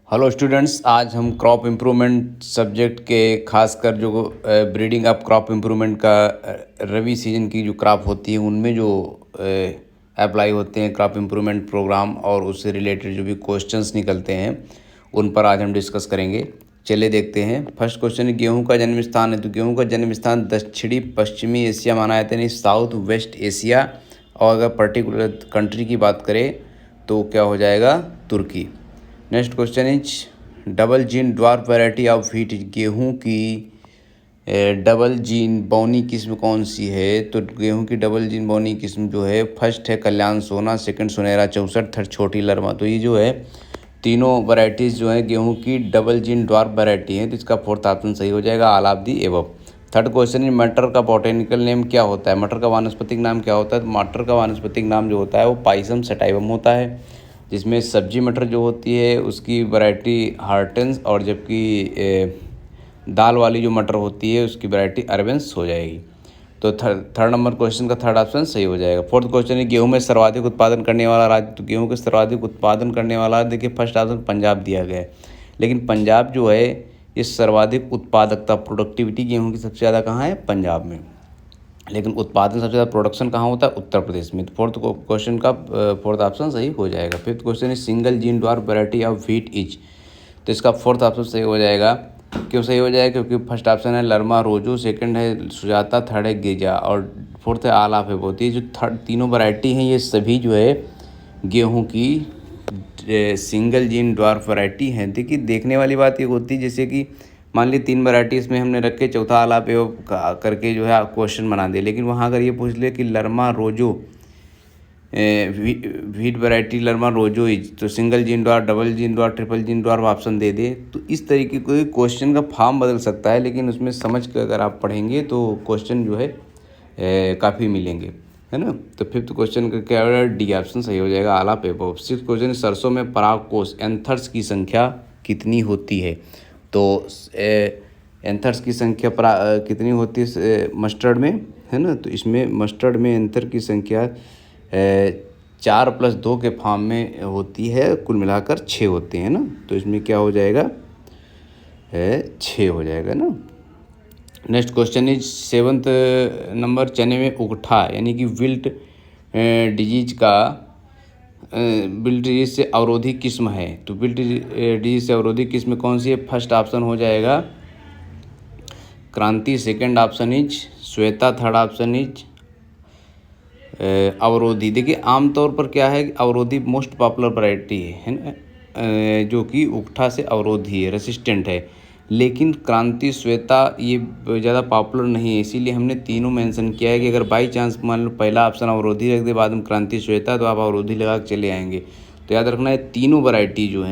Hello students, आज हम crop improvement subject के खासकर जो ब्रीडिंग ऑफ क्रॉप इम्प्रूवमेंट का रबी सीजन की जो क्रॉप होती है उनमें जो अप्लाई होते हैं क्रॉप इम्प्रूवमेंट प्रोग्राम और उससे रिलेटेड जो भी क्वेश्चंस निकलते हैं उन पर आज हम डिस्कस करेंगे। चलिए देखते हैं। फर्स्ट क्वेश्चन है, गेहूं का जन्म स्थान है। तो गेहूं का जन्म स्थान दक्षिणी पश्चिमी एशिया माना जाता है, यानी साउथ वेस्ट एशिया। और अगर पर्टिकुलर कंट्री की बात करें तो क्या हो जाएगा, तुर्की। Next question is, double gene dwarf variety of wheat. गेहूं की डबल जीन बौनी किस्म कौन सी है? तो गेहूं की डबल जीन बौनी किस्म जो है, फर्स्ट है कल्याण सोना, सेकंड सुनहरा 64, थर्ड छोटी लरमा। तो ये जो है तीनों वैरायटीज़ जो है गेहूं की डबल जीन ड्वार्फ वैरायटी है, तो इसका फोर्थ ऑप्शन सही हो जाएगा, all of the above. Third question is, मटर का बॉटेनिकल नेम क्या होता है? मटर का वानस्पतिक नाम क्या होता है? तो मटर का वानस्पतिक नाम जो होता है वो पाइसम सटाइवम होता है, जिसमें सब्जी मटर जो होती है उसकी वैरायटी हार्टेंस, और जबकि दाल वाली जो मटर होती है उसकी वैरायटी अरबेंस हो जाएगी। तो थर्ड नंबर क्वेश्चन का थर्ड ऑप्शन सही हो जाएगा। फोर्थ क्वेश्चन है, गेहूं में सर्वाधिक उत्पादन करने वाला राज्य। तो गेहूं के सर्वाधिक उत्पादन करने वाला, देखिए फर्स्ट ऑप्शन पंजाब दिया गया है, लेकिन पंजाब जो है इस सर्वाधिक उत्पादकता प्रोडक्टिविटी गेहूं की सबसे ज़्यादा कहाँ है? पंजाब में। लेकिन उत्पादन सबसे ज़्यादा प्रोडक्शन कहाँ होता है? उत्तर प्रदेश में। तो फोर्थ क्वेश्चन का फोर्थ ऑप्शन सही हो जाएगा। Fifth question is, single gene dwarf variety of wheat is. तो इसका फोर्थ ऑप्शन सही हो जाएगा। क्यों सही हो जाएगा? क्योंकि फर्स्ट ऑप्शन है लरमा रोजो, सेकंड है सुजाता, थर्ड है गिजा और फोर्थ है आला पे होती है। जो थर्ड तीनों वैरायटी हैं ये सभी जो है गेहूं की सिंगल जीन ड्वार्फ वैरायटी हैं। देखिए देखने वाली बात ये होती है, जैसे कि मान ली तीन वैरायटी इसमें हमने रखे, चौथा आला पे करके जो है क्वेश्चन बना दे, लेकिन वहाँ अगर ये पूछ ले कि लरमा रोजो व्हीट वैरायटी लरमा रोजो इज, तो single gene dwarf, double gene dwarf, triple gene dwarf option दे दे, तो इस तरीके को क्वेश्चन का फॉर्म बदल सकता है। लेकिन उसमें समझ कर अगर आप पढ़ेंगे तो क्वेश्चन जो है काफ़ी मिलेंगे, है ना। तो फिफ्थ क्वेश्चन का क्या है? डी ऑप्शन सही हो जाएगा, आला पेपर। सिक्स क्वेश्चन, सरसों में परागकोश एंथर्स की संख्या कितनी होती है? तो एंथर्स की संख्या कितनी होती है मस्टर्ड में, है ना। तो इसमें मस्टर्ड में एंथर की संख्या 4+2 के फॉर्म में होती है, कुल मिलाकर 6 होते हैं ना। तो इसमें क्या हो जाएगा? 6 हो जाएगा ना। Next question is seventh number, चने में उगठा यानी कि विल्ट डिजीज का विल्ट डिजीज से अवरोधी किस्म है। तो विल्ट डिजीज से अवरोधी किस्म कौन सी है? फर्स्ट ऑप्शन हो जाएगा Kranti, second option is Shweta, third option is Avrodhi. देखिए आमतौर पर क्या है, अवरोधी मोस्ट पॉपुलर वैरायटी है ना, जो कि उगठा से अवरोधी है, रेसिस्टेंट है। लेकिन क्रांति, श्वेता ये ज़्यादा पॉपुलर नहीं है, इसीलिए हमने तीनों मेंशन किया है कि अगर बाई चांस मान लो पहला ऑप्शन अवरोधी रख दे, बाद में क्रांति, श्वेता, तो आप अवरोधी लगा के चले आएंगे। तो याद रखना है तीनों वैरायटी जो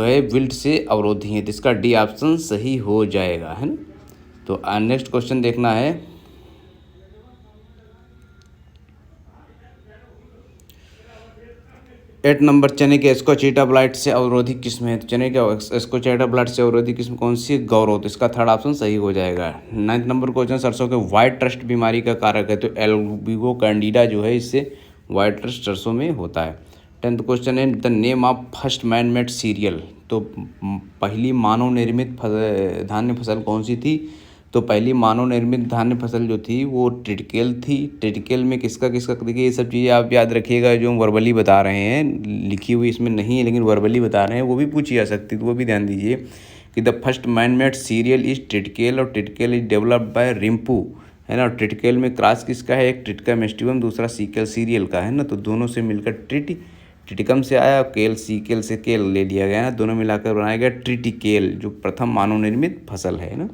है विल्ट से अवरोधी हैं, तो इसका डी ऑप्शन सही हो जाएगा, है ना। तो नेक्स्ट क्वेश्चन देखना है, 8 नंबर, चने के एस्कोचेटा ब्लाइट से अवरोधी किस्म है। तो चने के एस्कोचेटा ब्लाइट से अवरोधी किस्म कौन सी है? गौरव। तो इसका थर्ड ऑप्शन सही हो जाएगा। 9th नंबर क्वेश्चन, सरसों के वाइट रस्ट बीमारी का कारक है। तो एल्बिगो कैंडिडा जो है इससे वाइट रस्ट सरसों में होता है। 10th क्वेश्चन है, the name of first man made serial. तो पहली मानव निर्मित धान्य फसल कौन सी थी? तो पहली मानव निर्मित धान्य फसल जो थी वो ट्रिटिकेल थी। ट्रिटिकेल में किसका किसका, देखिए ये सब चीज़ें आप याद रखिएगा, जो हम वर्बली बता रहे हैं, लिखी हुई इसमें नहीं है लेकिन वर्बली बता रहे हैं, वो भी पूछी जा सकती है, तो वो भी ध्यान दीजिए कि the first man made serial is triticale, और ट्रिटिकेल इज डेवलप्ड बाय रिम्पू, है ना। ट्रिटिकेल में क्रॉस किसका है? एक ट्रिटिका मेस्टिवम, दूसरा सीकेल सीरियल का, है ना। तो दोनों से मिलकर ट्रिटिकम से आया, केल सीकेल से केल ले लिया गया ना, दोनों मिलाकर बनाया गया ट्रिटिकेल, जो प्रथम मानव निर्मित फसल है ना।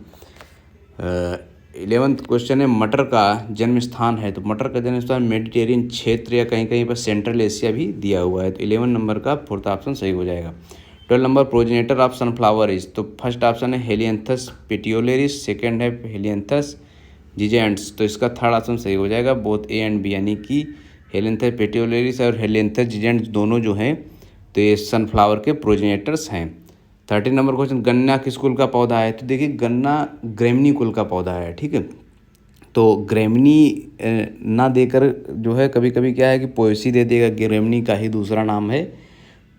11th क्वेश्चन है, मटर का जन्म स्थान है। तो मटर का जन्म स्थान मेडिटेरियन क्षेत्र या कहीं कहीं पर सेंट्रल एशिया भी दिया हुआ है। तो 11 नंबर का फोर्थ ऑप्शन सही हो जाएगा। 12 number, progenitor of sunflower is. तो फर्स्ट ऑप्शन है हेलियंथस पेटियोलेरिस, सेकंड है हेलियंथस जिजेंट्स। तो इसका थर्ड ऑप्शन सही हो जाएगा, बोथ ए एंड बी, यानी कि हेलियंथस पेटियोलेरिस और हेलियंथस जिजेंट्स दोनों जो हैं तो ये सनफ्लावर के प्रोजेनेटर्स हैं। 13 नंबर क्वेश्चन, गन्ना किस कुल का पौधा है? तो देखिए गन्ना ग्रेमनी कुल का पौधा है, ठीक है। तो ग्रेमनी ना देकर जो है कभी कभी क्या है कि पोएसी दे देगा, ग्रेमनी का ही दूसरा नाम है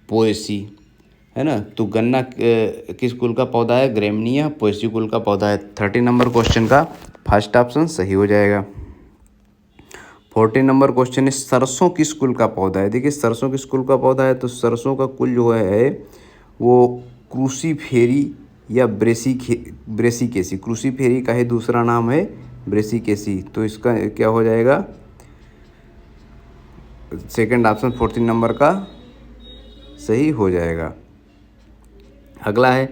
पोएसी, है ना। तो गन्ना किस कुल का पौधा है? ग्रेमनिया पोएसी कुल का पौधा है। 30 नंबर क्वेश्चन का फर्स्ट ऑप्शन सही हो जाएगा। 40 नंबर क्वेश्चन है सरसों किस कुल का पौधा है? देखिए सरसों किस कुल का पौधा है, तो सरसों का कुल जो है वो क्रूसीफेरी या ब्रेसिकेसी। क्रूसीफेरी का ही दूसरा नाम है ब्रेसिकेसी। तो इसका क्या हो जाएगा? सेकंड ऑप्शन 14 नंबर का सही हो जाएगा। अगला है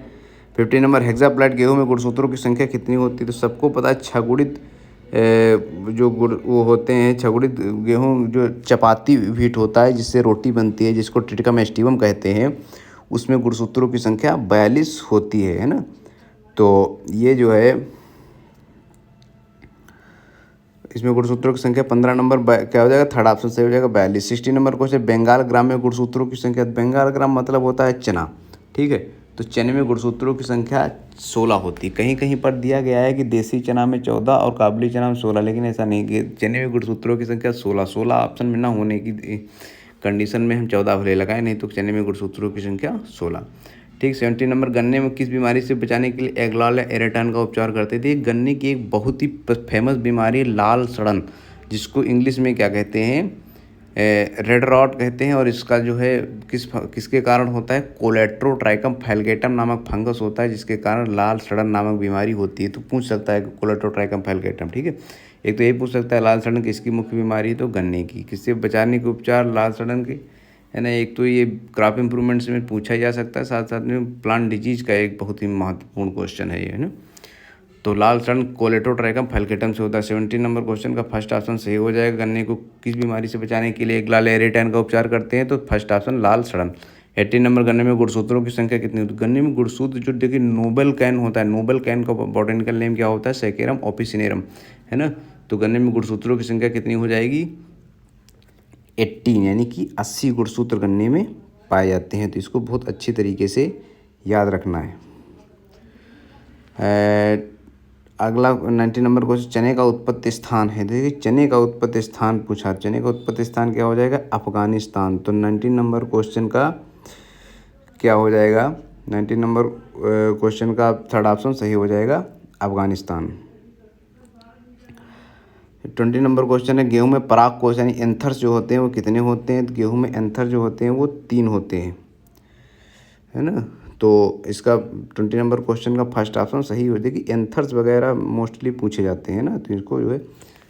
50 नंबर हेक्साप्लाइट गेहूं में गुणसूत्रों की संख्या कितनी होती है? तो सबको पता है छगुड़ित जो गुड़ वो होते हैं, छगुड़ित गेहूं जो चपाती व्हीट होता है जिससे रोटी बनती है, जिसको ट्रिटिकम एस्टिवम कहते हैं, उसमें गुणसूत्रों की संख्या 42 होती है ना। तो ये जो है इसमें गुणसूत्रों की संख्या 15 नंबर क्या हो जाएगा? थर्ड ऑप्शन सही हो जाएगा 42। 60 नंबर क्वेश्चन बंगाल ग्राम में गुणसूत्रों की संख्या। बंगाल ग्राम मतलब होता है चना, ठीक है। तो चने में गुणसूत्रों की संख्या 16 होती है। कहीं कहीं पर दिया गया है कि देसी चना में 14 और काबुली चना में 16, लेकिन ऐसा नहीं कि चने में गुणसूत्रों की संख्या 16 ऑप्शन में ना होने की कंडीशन में हम 14 भले लगाए, नहीं तो चने में गुणसूत्रों की संख्या 16, ठीक। 70 नंबर गन्ने में किस बीमारी से बचाने के लिए एग्लाल या एरेटान का उपचार करते थे? गन्ने की एक बहुत ही फेमस बीमारी लाल सड़न, जिसको इंग्लिश में क्या कहते हैं? रेड रॉट कहते हैं। और इसका जो है किसके कारण होता है? कोलेट्रोट्राइकम फैलगेटम नामक फंगस होता है जिसके कारण लाल सड़न नामक बीमारी होती है। तो पूछ सकता है कोलेट्रोट्राइकम फैलगेटम, ठीक है। एक तो ये पूछ सकता है लाल सड़न किसकी मुख्य बीमारी है? तो गन्ने की। किससे बचाने के उपचार लाल सड़न के, है ना। एक तो ये क्रॉप इम्प्रूवमेंट से में पूछा जा सकता है, साथ साथ में प्लांट डिजीज का एक बहुत ही महत्वपूर्ण क्वेश्चन है ये, है ना। तो लाल सड़न कोलेटोट्राइकम फैलगेटम से होता है। 70 नंबर क्वेश्चन का फर्स्ट ऑप्शन सही हो जाएगा। गन्ने को किस बीमारी से बचाने के लिए एग्लाल एरेटान का उपचार करते हैं? तो फर्स्ट ऑप्शन लाल सड़न। 80 नंबर गन्ने में गुणसूत्रों की संख्या कितनी होती है? गन्ने में गुणसूत्र जो देखिए नोबल कैन होता है, नोबल कैन का बॉटनिकल नेम क्या होता है? सैकेरम ऑफिसिनेरम, है ना। तो गन्ने में गुणसूत्रों की संख्या कितनी हो जाएगी? 18, यानी कि 80 गुणसूत्र गन्ने में पाए जाते हैं। तो इसको बहुत अच्छी तरीके से याद रखना है। अगला 90 नंबर क्वेश्चन चने का उत्पत्ति स्थान है। देखिए चने का उत्पत्ति स्थान पूछा, चने का उत्पत्ति स्थान क्या हो जाएगा? अफगानिस्तान। तो 90 नंबर क्वेश्चन का क्या हो जाएगा? 90 नंबर क्वेश्चन का थर्ड ऑप्शन सही हो जाएगा अफगानिस्तान। 20 नंबर क्वेश्चन है गेहूं में पराग कोष यानी एंथर्स जो होते हैं वो कितने होते हैं? तो गेहूं में एंथर जो होते हैं वो 3 होते हैं, है ना। तो इसका 20 नंबर क्वेश्चन का फर्स्ट ऑप्शन सही हो। देखिए एंथर्स वगैरह मोस्टली पूछे जाते हैं ना, तो इसको जो है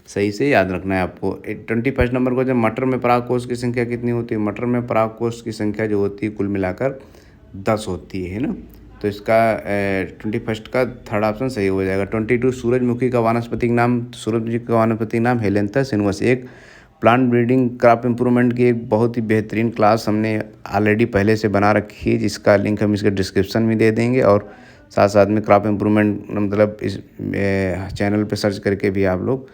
सही से याद रखना है आपको। 21 नंबर क्वेश्चन मटर में पराग कोष की संख्या कितनी होती है? मटर में पराग कोष की संख्या जो होती है कुल मिलाकर 10 होती है ना। तो इसका 21 का थर्ड ऑप्शन सही हो जाएगा। 22 सूरजमुखी का वानस्पतिक नाम। सूरजमुखी का वानस्पतिक नाम हेलेंथस सिनुअस। एक प्लांट ब्रीडिंग क्रॉप इम्प्रूवमेंट की एक बहुत ही बेहतरीन क्लास हमने ऑलरेडी पहले से बना रखी है, जिसका लिंक हम इसके डिस्क्रिप्शन में दे देंगे। और साथ साथ में क्रॉप इम्प्रूवमेंट मतलब इस चैनल पे सर्च करके भी आप लोग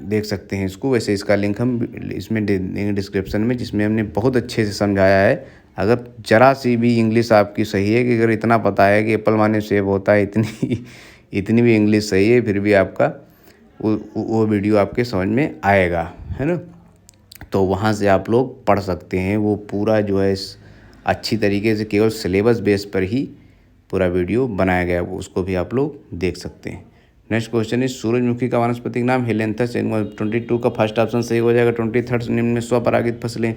देख सकते हैं इसको। वैसे इसका लिंक हम इसमें दे देंगे डिस्क्रिप्शन में, जिसमें हमने बहुत अच्छे से समझाया है। अगर जरा सी भी इंग्लिश आपकी सही है, कि अगर इतना पता है कि एप्पल माने सेब होता है, इतनी भी इंग्लिश सही है, फिर भी आपका वो वीडियो आपके समझ में आएगा, है ना। तो वहाँ से आप लोग पढ़ सकते हैं। वो पूरा जो है अच्छी तरीके से केवल सिलेबस बेस पर ही पूरा वीडियो बनाया गया है, उसको भी आप लोग देख सकते हैं। नेक्स्ट क्वेश्चन इज सूरजमुखी का वानस्पतिक नाम हेलेंथस सिनुअस। 22 का फर्स्ट ऑप्शन सही हो जाएगा। 23 निम्न में स्वपरागित फसलें।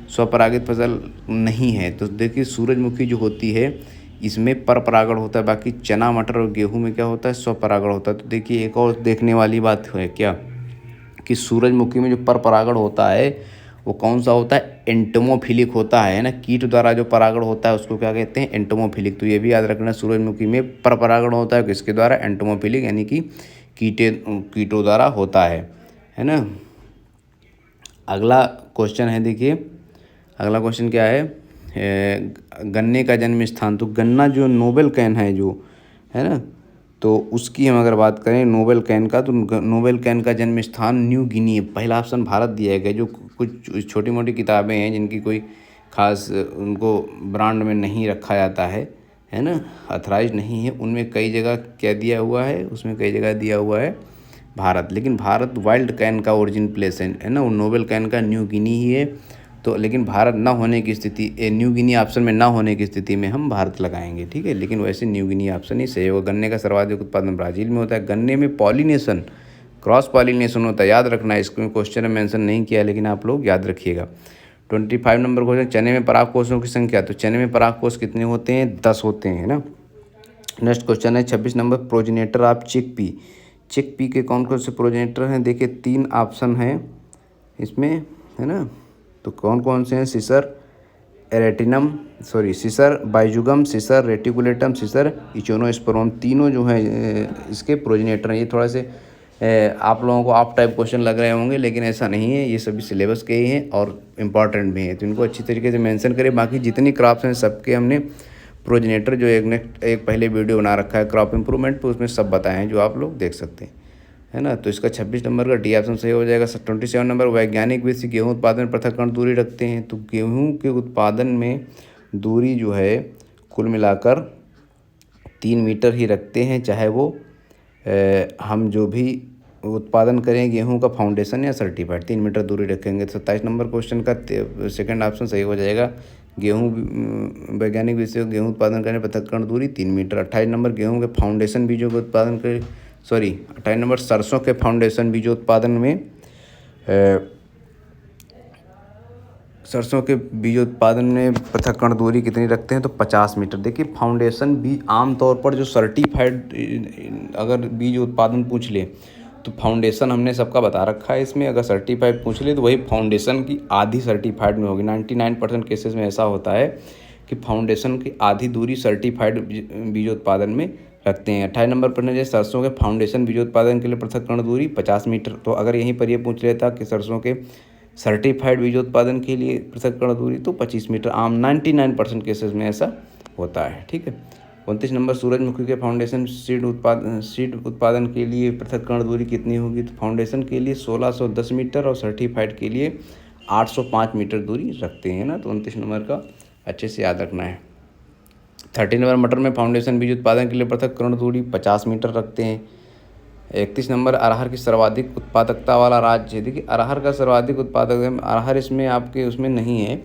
स्वपरागित फसल नहीं है। तो देखिए सूरजमुखी जो होती है इसमें पर परागण होता है, बाकी चना मटर और गेहूं में क्या होता है? स्वपरागण होता है। तो देखिए एक और देखने वाली बात है क्या, कि सूरजमुखी में जो पर परागण होता है वो कौन सा होता है? एंटोमोफिलिक होता है ना। कीट द्वारा जो परागण होता है उसको क्या कहते हैं? एंटोमोफिलिक। तो ये भी याद रखना, सूरजमुखी में पर परागण होता है किसके द्वारा? एंटोमोफिलिक, यानी कि कीटों द्वारा होता है ना। अगला क्वेश्चन है, देखिए अगला क्वेश्चन क्या है? गन्ने का जन्म स्थान। तो गन्ना जो नोबेल कैन है जो, है ना, तो उसकी हम अगर बात करें नोबेल कैन का, तो नोबेल कैन का जन्म स्थान न्यू गिनी है। पहला ऑप्शन भारत दिया गया। जो कुछ छोटी मोटी किताबें हैं जिनकी कोई खास उनको ब्रांड में नहीं रखा जाता है ना, अथराइज नहीं है, उनमें कई जगह क्या दिया हुआ है? उसमें कई जगह दिया हुआ है भारत। लेकिन भारत वाइल्ड कैन का ओरिजिन प्लेस है ना। वो नोबेल कैन का न्यू गिनी ही है। तो लेकिन भारत ना होने की स्थिति, न्यू गिनी ऑप्शन में ना होने की स्थिति में हम भारत लगाएंगे, ठीक है। लेकिन वैसे न्यू गिनी ऑप्शन ही सही होगा। गन्ने का सर्वाधिक उत्पादन ब्राज़ील में होता है। गन्ने में पॉलिनेशन, क्रॉस पॉलिनेशन होता है, याद रखना है। इसको क्वेश्चन में मेंशन नहीं किया, लेकिन आप लोग याद रखिएगा। 25 नंबर क्वेश्चन, चने में पराग कोषों की संख्या। तो चने में पराग कोष कितने होते हैं? 10 होते हैं ना। नेक्स्ट क्वेश्चन है 26 number, progenitor of chickpea. Chickpea के कौन कौन से प्रोजेनेटर हैं? देखिए 3 ऑप्शन हैं इसमें, है ना। तो कौन कौन से हैं? सीसर एरेटिनम, सीसर बाइजुगम, सीसर रेटिकुलेटम, सीसर इचोनोस्पर्म, तीनों जो हैं इसके प्रोजेनेटर हैं। ये थोड़ा से आप लोगों को आप टाइप क्वेश्चन लग रहे होंगे, लेकिन ऐसा नहीं है, ये सभी सिलेबस के ही हैं और इम्पॉर्टेंट भी हैं, तो इनको अच्छी तरीके से मेंशन करें। बाकी जितनी क्रॉप्स हैं सबके हमने प्रोजेनेटर जो एक पहले वीडियो बना रखा है क्रॉप इम्प्रूवमेंट पे, उसमें सब बताए हैं, जो आप लोग देख सकते हैं, है ना। तो इसका 26 नंबर का डी ऑप्शन सही हो जाएगा। 27 नंबर, वैज्ञानिक विधि से गेहूँ उत्पादन में पृथक्करण दूरी रखते हैं। तो गेहूँ के उत्पादन में दूरी जो है कुल मिलाकर 3 मीटर ही रखते हैं, चाहे वो हम जो भी उत्पादन करें गेहूं का फाउंडेशन या सर्टिफाइड, 3 मीटर दूरी रखेंगे। 27 नंबर क्वेश्चन का सेकंड ऑप्शन सही हो जाएगा। गेहूं वैज्ञानिक विधि से गेहूं उत्पादन करें पृथक्करण दूरी 3 मीटर। 28 नंबर, गेहूं के फाउंडेशन बीजों के उत्पादन करें 28 नंबर, सरसों के फाउंडेशन बीजों उत्पादन में सरसों के बीज उत्पादन में पृथक्करण दूरी कितनी रखते हैं? तो 50 मीटर। देखिए फाउंडेशन बीज आमतौर पर जो सर्टिफाइड अगर बीज उत्पादन पूछ ले तो फाउंडेशन हमने सबका बता रखा है इसमें। अगर सर्टिफाइड पूछ ले तो वही फाउंडेशन की आधी सर्टिफाइड में होगी। 99% केसेस में ऐसा होता है कि फाउंडेशन की आधी दूरी सर्टिफाइड बीज उत्पादन में रखते हैं। 28 नंबर पर है सरसों के फाउंडेशन बीज उत्पादन के लिए पृथक्करण दूरी 50 मीटर। तो अगर यहीं पर ये पूछ लेता कि सरसों के सर्टिफाइड बीजोत्पादन के लिए पृथक्करण दूरी, तो 25 मीटर। आम 99% केसेस में ऐसा होता है, ठीक है। 29 नंबर, सूरजमुखी के फाउंडेशन सीड उत्पादन के लिए पृथक्करण दूरी कितनी होगी? तो फाउंडेशन के लिए 1610 मीटर और सर्टिफाइड के लिए 805 मीटर दूरी रखते हैं ना। तो 29 नंबर का अच्छे से याद रखना है। 30 नंबर, मटर में फाउंडेशन बीज उत्पादन के लिए पृथक्करण दूरी 50 मीटर रखते हैं। 31 नंबर, अरहर की सर्वाधिक उत्पादकता वाला राज्य। देखिए अरहर का सर्वाधिक उत्पादक, अरहर इसमें आपके उसमें नहीं है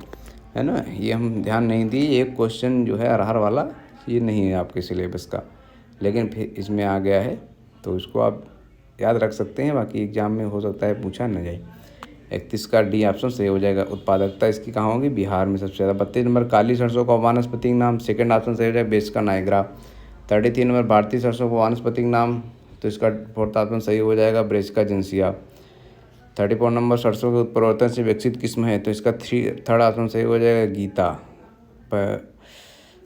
ना, ये हम ध्यान नहीं दिए। एक क्वेश्चन जो है अरहर वाला ये नहीं है आपके सिलेबस का, लेकिन फिर इसमें आ गया है, तो इसको आप याद रख सकते हैं। बाकी एग्जाम में हो सकता है पूछा न जाए। 31 का डी ऑप्शन सही हो जाएगा। उत्पादकता इसकी कहाँ होगी? बिहार में सबसे ज़्यादा। 32 नंबर, काली सरसों का वानस्पतिक नाम। सेकंड ऑप्शन सही हो जाएगा, बेस्का नाइग्रा। 33 नंबर, भारतीय सरसों का वानस्पतिक नाम। तो इसका फोर्थ ऑप्शन सही हो जाएगा, ब्रेसिका जिनसिया। 34 नंबर, सरसों के उत्परिवर्तन से विकसित किस्म है। तो इसका थर्ड ऑप्शन सही हो जाएगा, गीता,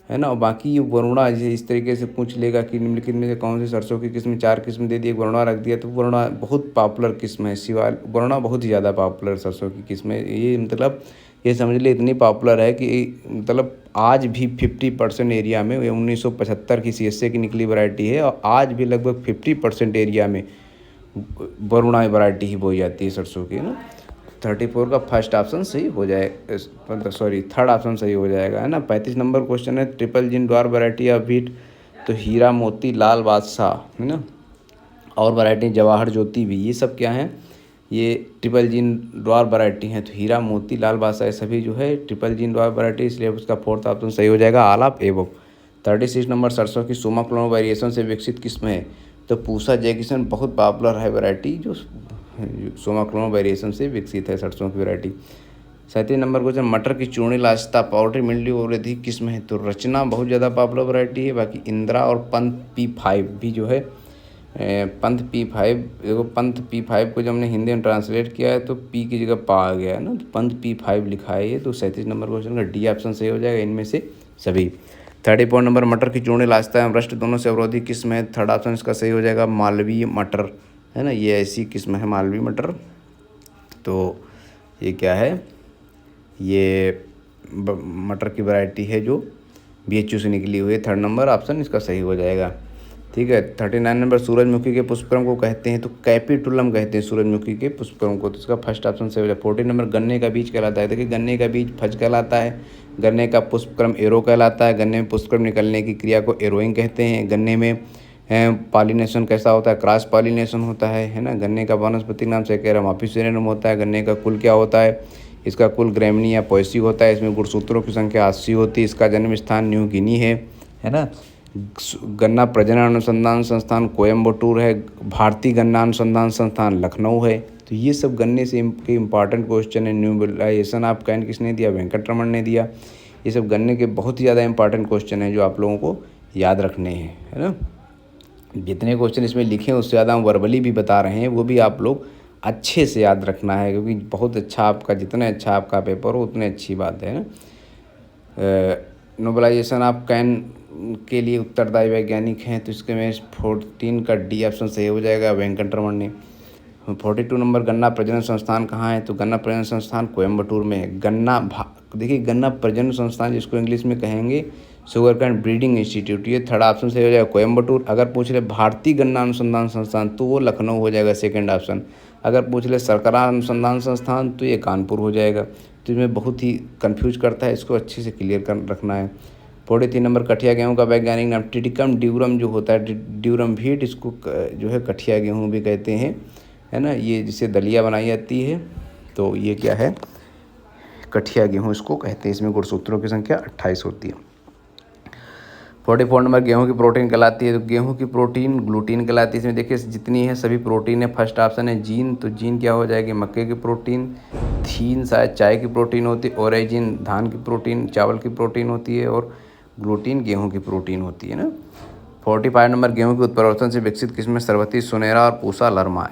है ना। और बाकी ये वरुणा इस तरीके से पूछ लेगा कि निम्नलिखित में से कौन सी सरसों की किस्म, 4 किस्म दे दी, एक वरुणा रख दिया। तो वरुणा बहुत पॉपुलर किस्म है, वरुणा बहुत ही ज़्यादा पॉपुलर सरसों की किस्म है। ये मतलब ये समझ ले इतनी पॉपुलर है कि मतलब आज भी 50% एरिया में, 1975 की CSA की निकली वैरायटी है, और आज भी लगभग 50% एरिया में वरुणा वैरायटी ही बोई जाती है सरसों की ना। 34 का फर्स्ट ऑप्शन सही हो जाए, थर्ड ऑप्शन सही हो जाएगा, है ना। 35 नंबर क्वेश्चन है, triple gene dwarf variety of wheat. तो हीरा मोती लाल बादशाह, है ना, और वैरायटी जवाहर ज्योति भी, ये सब क्या हैं? ये ट्रिपल जीन ड्वार वैरायटी हैं। तो हीरा मोती लाल बादशाह ये सभी जो है ट्रिपल जीन ड्वार वैरायटी, इसलिए उसका फोर्थ ऑप्शन सही हो जाएगा, आलाप एवं। 36 नंबर, सरसों की सोमा क्लोन वेरिएशन से विकसित किस्म है। तो पूसा जैकिसन बहुत पॉपुलर है वैरायटी, जो सोमा क्लोन वेरिएशन से विकसित है सरसों की वैरायटी। 37 नंबर क्वेश्चन, मटर की चूर्णी लाशता पाउडरी मिल्ड्यू वृद्धि किस्म है। तो रचना बहुत ज़्यादा पॉपुलर वैरायटी है। बाकी इंदिरा और पंथ P5 भी जो है, पंथ P5, देखो पंथ P5 को जब हमने हिंदी में ट्रांसलेट किया है तो पी की जगह पा आ गया है ना, तो पंथ P5 लिखा है ये। तो 37 नंबर क्वेश्चन का डी ऑप्शन सही हो जाएगा इनमें से सभी। 34 नंबर, मटर की चूर्णी लाशता एवं रस्ट दोनों से अवरोधी किस्म है। थर्ड ऑप्शन इसका सही हो जाएगा, मालवीय मटर, है ना, ये ऐसी किस्म है मालवीय मटर। तो ये क्या है? ये मटर की वैरायटी है जो BHU से निकली हुई है। थर्ड नंबर ऑप्शन इसका सही हो जाएगा, ठीक है। 39 नंबर, सूरजमुखी के पुष्पक्रम को कहते हैं। तो कैपिटुलम कहते हैं सूरजमुखी के पुष्पक्रम को। तो इसका फर्स्ट ऑप्शन सही हो जाएगा। 40 नंबर, गन्ने का बीज कहलाता है। देखिए गन्ने का बीज फज कहलाता है, गन्ने का पुष्पक्रम एरो कहलाता है। गन्ने में पुष्पक्रम निकलने की क्रिया को एरोइंग कहते हैं। गन्ने में पॉलिनेशन कैसा होता है? क्रॉस पॉलिनेशन होता है ना। गन्ने का वानस्पतिक नाम सेकेरम ऑफिसियनम होता है। गन्ने का कुल क्या होता है? इसका कुल ग्रामीणी या पोएसी होता है। इसमें गुणसूत्रों की संख्या 80 होती है। इसका जन्म स्थान न्यू गिनी है ना। गन्ना प्रजनन अनुसंधान संस्थान कोयम्बटूर है। भारतीय गन्ना अनुसंधान संस्थान लखनऊ है। तो ये सब गन्ने से के इम्पॉर्टेंट क्वेश्चन है। न्यूबलाइजेशन ऑफ कैन किसने दिया? वेंकटरमण ने दिया। ये सब गन्ने के बहुत ही ज़्यादा इंपॉर्टेंट क्वेश्चन हैं जो आप लोगों को याद रखने हैं, है ना। जितने क्वेश्चन इसमें लिखे हैं उससे ज़्यादा हम वर्बली भी बता रहे हैं, वो भी आप लोग अच्छे से याद रखना है, क्योंकि बहुत अच्छा आपका, जितना अच्छा आपका पेपर हो उतनी अच्छी बात है ना। नोबलाइजेशन ऑफ कैन के लिए उत्तरदायी वैज्ञानिक हैं, तो इसके में 14 का डी ऑप्शन सही हो जाएगा, वेंकटरमण ने। 42 नंबर गन्ना प्रजनन संस्थान कहाँ है? तो गन्ना प्रजनन संस्थान कोयम्बटूर में है। देखिए गन्ना प्रजनन संस्थान जिसको इंग्लिश में कहेंगे शुगर कैन ब्रीडिंग इंस्टीट्यूट, ये थर्ड ऑप्शन सही हो जाएगा, कोयम्बटूर। अगर पूछ ले भारतीय गन्ना अनुसंधान संस्थान तो वो लखनऊ हो जाएगा, सेकंड ऑप्शन। अगर पूछ ले सरकरा अनुसंधान संस्थान तो ये कानपुर हो जाएगा। तो इसमें बहुत ही कंफ्यूज करता है, इसको अच्छे से क्लियर कर रखना है। 43 नंबर कठिया गेहूँ का वैज्ञानिक नाम टिडिकम ड्यूरम जो होता है, ड्यूरम वीट, इसको जो है कठिया गेहूँ भी कहते हैं, है ना। ये जिससे दलिया बनाई जाती है, तो ये क्या है? कठिया गेहूँ इसको कहते हैं। इसमें गुणसूत्रों की संख्या 28 होती है। 44 नंबर गेहूँ की प्रोटीन कहलाती है, तो गेहूँ की प्रोटीन ग्लूटीन कहलाती है। इसमें देखिए जितनी है सभी प्रोटीन है। फर्स्ट ऑप्शन है जीन, तो जीन क्या हो जाएगी? मक्के की प्रोटीन। थीन शायद चाय की प्रोटीन होती है। ओरेजिन धान की प्रोटीन, चावल की प्रोटीन होती है। और ग्लूटीन गेहूँ की प्रोटीन होती है ना। 45 नंबर गेहूँ के उत्परिवर्तन से विकसित किस्में सर्वती सुनहरा और पूसा लरमा।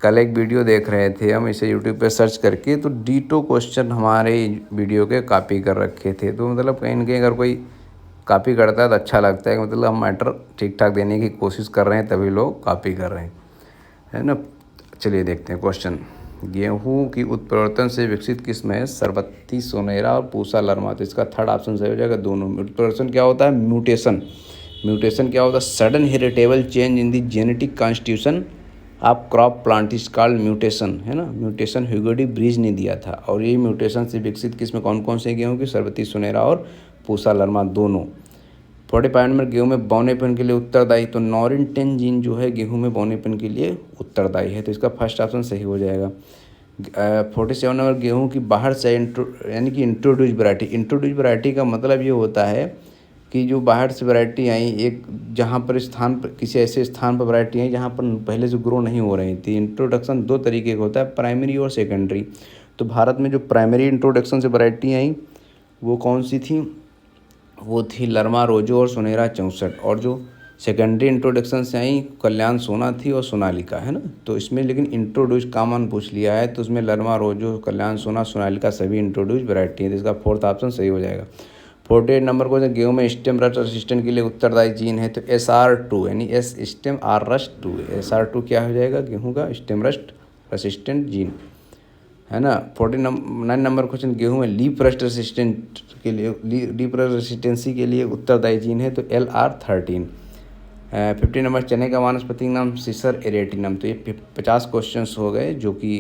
कल एक वीडियो देख रहे थे हम, इसे यूट्यूब पे सर्च करके, तो डीटो क्वेश्चन हमारे वीडियो के कॉपी कर रखे थे। तो मतलब कहीं ना कहीं अगर कोई कॉपी करता है तो अच्छा लगता है, मतलब हम मैटर ठीक ठाक देने की कोशिश कर रहे हैं, तभी लोग कॉपी कर रहे हैं, है ना। चलिए देखते हैं क्वेश्चन। गेहूँ की उत्परिवर्तन से विकसित किस्म है सरबत्ती सोनेरा और पूसा लरमा, तो इसका थर्ड ऑप्शन सही हो जाएगा। दोनों उत्परिवर्तन क्या होता है? म्यूटेशन। म्यूटेशन क्या होता है? Sudden heritable change in the genetic constitution of crop plant is called mutation, है ना। म्यूटेशन ह्यूगो डी ब्रीज ने दिया था। और ये म्यूटेशन से विकसित किस्म कौन कौन से गेहूँ की? सरबती सोनेरा और पूसा लरमा दोनों। 45 नंबर गेहूँ में बौनेपन के लिए उत्तरदायी, तो नॉरिन 10 जीन जो है गेहूँ में बौनेपन के लिए उत्तरदायी है, तो इसका फर्स्ट ऑप्शन सही हो जाएगा। 47 नंबर गेहूँ की बाहर से यानी कि इंट्रोड्यूस वैरायटी। इंट्रोड्यूस वैरायटी का मतलब ये होता है कि जो बाहर से वैरायटी आई, एक जहाँ पर स्थान पर किसी ऐसे स्थान पर वैरायटी आई जहाँ पर पहले से ग्रो नहीं हो रही थी। इंट्रोडक्शन दो तरीके का होता है, प्राइमरी और सेकेंडरी। तो भारत में जो प्राइमरी इंट्रोडक्शन से वैरायटी आई वो कौन सी थी? वो थी लरमा रोजो और सुनहरा 64। और जो सेकेंडरी इंट्रोडक्शन से आई कल्याण सोना थी और सोनालिका, है ना। तो इसमें लेकिन इंट्रोड्यूस कॉमन पूछ लिया है, तो उसमें लरमा रोजो, कल्याण सोना, सोनालिका सभी इंट्रोड्यूस वैरायटी है, तो इसका फोर्थ ऑप्शन सही हो जाएगा। 48 नंबर को गेहूँ में स्टेम रस्ट रेसिस्टेंट के लिए उत्तरदायी जीन है, तो SR2 यानी S stem are rust 2। SR2 क्या हो जाएगा? गेहूँ का स्टेम रस्ट रेसिस्टेंट जीन, है ना। 49 नंबर क्वेश्चन, गेहूँ में लीफ रस्ट रेसिस्टेंट के लिए, लीफ रस्ट रेसिस्टेंसी के लिए उत्तरदायी जीन है, तो LR13। 50 नंबर चने का वानस्पतिक नाम सिसर एरेटिनम। तो ये 50 क्वेश्चंस हो गए जो कि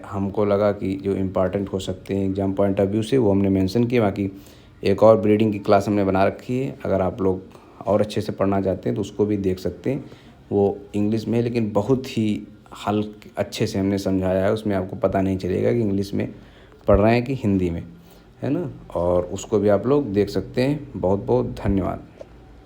हमको लगा कि जो इम्पॉर्टेंट हो सकते हैं एग्जाम पॉइंट ऑफ व्यू से, वो हमने मेंशन किए। बाकी एक और ब्रीडिंग की क्लास हमने बना रखी है, अगर आप लोग और अच्छे से पढ़ना चाहते हैं तो उसको भी देख सकते हैं। वो इंग्लिश में है, लेकिन बहुत ही अच्छे से हमने समझाया है, उसमें आपको पता नहीं चलेगा कि इंग्लिश में पढ़ रहे हैं कि हिंदी में, है ना। और उसको भी आप लोग देख सकते हैं। बहुत बहुत धन्यवाद।